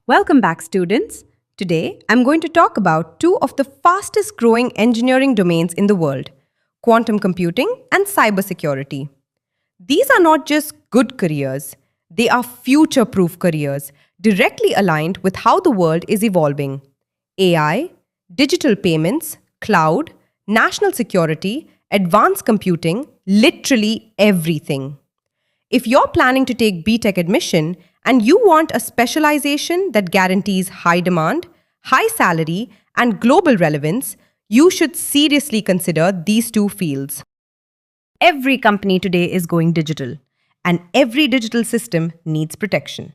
Welcome back, students. Today, I'm going to talk about two of the fastest growing engineering domains in the world: quantum computing and cybersecurity. These are not just good careers, they are future proof careers, directly aligned with how the world is evolving. AI, digital payments, cloud, national security, advanced computing, literally everything. If you're planning to take BTech admission and you want a specialization that guarantees high demand, high salary, and global relevance, you should seriously consider these two fields. Every company today is going digital, and every digital system needs protection.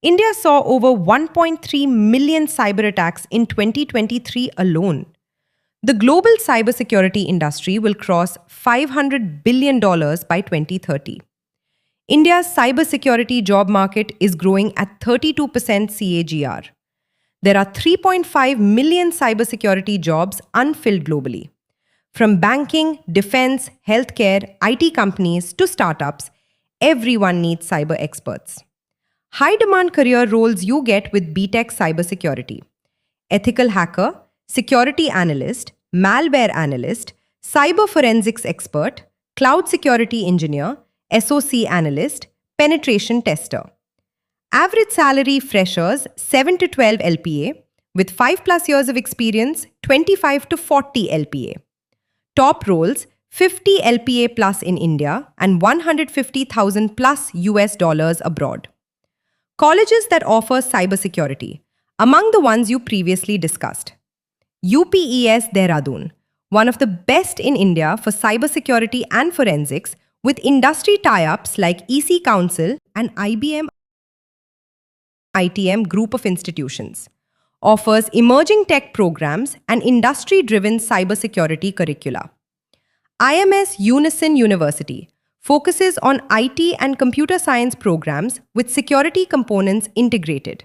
India saw over 1.3 million cyber attacks in 2023 alone. The global cybersecurity industry will cross $500 billion by 2030. India's cybersecurity job market is growing at 32% CAGR. There are 3.5 million cybersecurity jobs unfilled globally. From banking, defense, healthcare, IT companies to startups, everyone needs cyber experts. High demand career roles you get with BTech cybersecurity: ethical hacker, security analyst, malware analyst, cyber forensics expert, cloud security engineer, SOC analyst, penetration tester. Average salary freshers 7 to 12 LPA, with 5 plus years of experience 25 to 40 LPA. Top roles 50 LPA plus in India and 150,000 plus US dollars abroad. Colleges that offer cybersecurity. Among the ones you previously discussed: UPES Dehradun, one of the best in India for cybersecurity and forensics, with industry tie-ups like EC Council and IBM ITM group of institutions. Offers emerging tech programs and industry-driven cybersecurity curricula. IMS Unison University focuses on IT and computer science programs with security components integrated.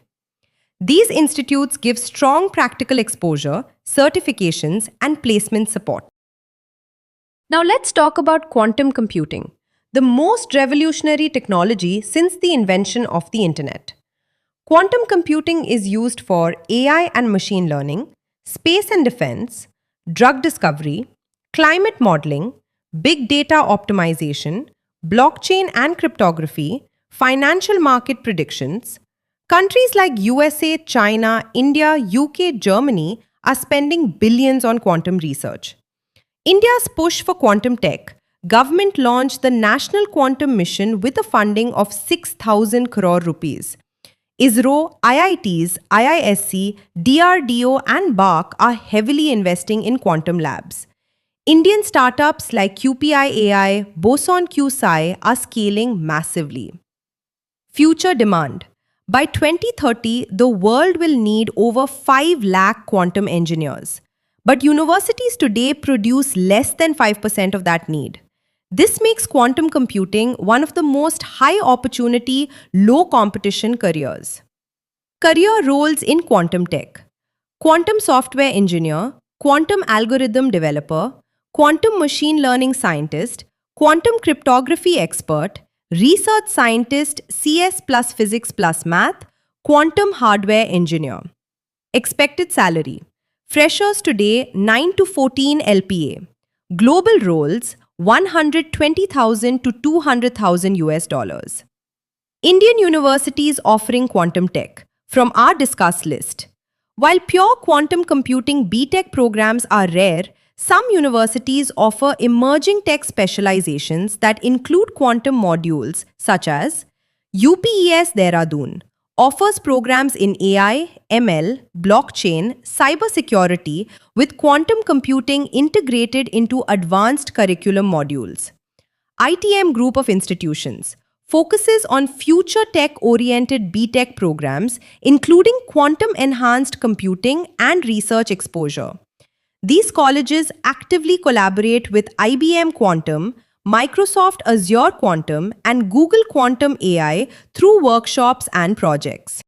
These institutes give strong practical exposure, certifications, and placement support. Now let's talk about quantum computing, the most revolutionary technology since the invention of the internet. Quantum computing is used for AI and machine learning, space and defense, drug discovery, climate modeling, big data optimization, blockchain and cryptography, financial market predictions. Countries like USA, China, India, UK, Germany are spending billions on quantum research. India's push for quantum tech: government launched the National Quantum Mission with a funding of 6,000 crore rupees. ISRO, IITs, IISc, DRDO and BARC are heavily investing in quantum labs. Indian startups like QPI AI, Boson QSci are scaling massively. Future demand. By 2030, the world will need over 5 lakh quantum engineers. But universities today produce less than 5% of that need. This makes quantum computing one of the most high opportunity, low competition careers. Career roles in quantum tech: quantum software engineer, quantum algorithm developer, quantum machine learning scientist, quantum cryptography expert, research scientist CS plus physics plus math, quantum hardware engineer. Expected salary: freshers today 9 to 14 LPA. Global roles 120,000 to 200,000 US dollars. Indian universities offering quantum tech from our discussed list. While pure quantum computing BTech programs are rare, some universities offer emerging tech specializations that include quantum modules, such as UPES Dehradun offers programs in AI, ML, blockchain, cybersecurity with quantum computing integrated into advanced curriculum modules. ITM Group of Institutions focuses on future tech-oriented BTech programs, including quantum-enhanced computing and research exposure. These colleges actively collaborate with IBM Quantum, Microsoft Azure Quantum, and Google Quantum AI through workshops and projects.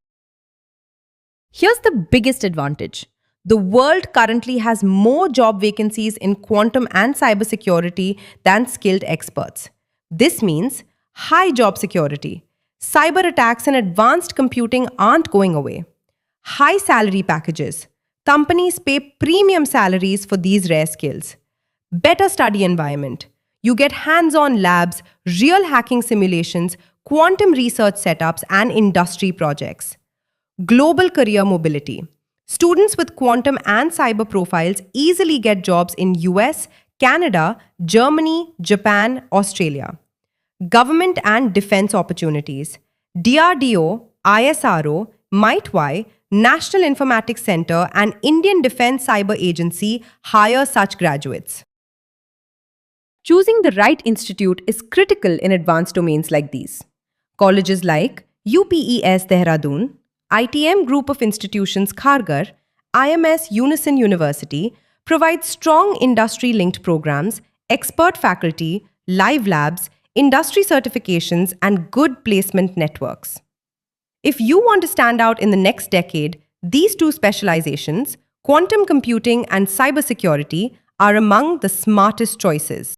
Here's the biggest advantage. The world currently has more job vacancies in quantum and cybersecurity than skilled experts. This means high job security. Cyber attacks and advanced computing aren't going away. High salary packages. Companies pay premium salaries for these rare skills. Better study environment. You get hands-on labs, real hacking simulations, quantum research setups, and industry projects. Global career mobility. Students with quantum and cyber profiles easily get jobs in US, Canada, Germany, Japan, Australia. Government and defense opportunities. DRDO, ISRO, MITY, National Informatics Center, and Indian Defense Cyber Agency hire such graduates. Choosing the right institute is critical in advanced domains like these. Colleges like UPES Dehradun, ITM Group of Institutions Kharghar, IMS Unison University provide strong industry-linked programs, expert faculty, live labs, industry certifications, and good placement networks. If you want to stand out in the next decade, these two specializations, quantum computing and cybersecurity, are among the smartest choices.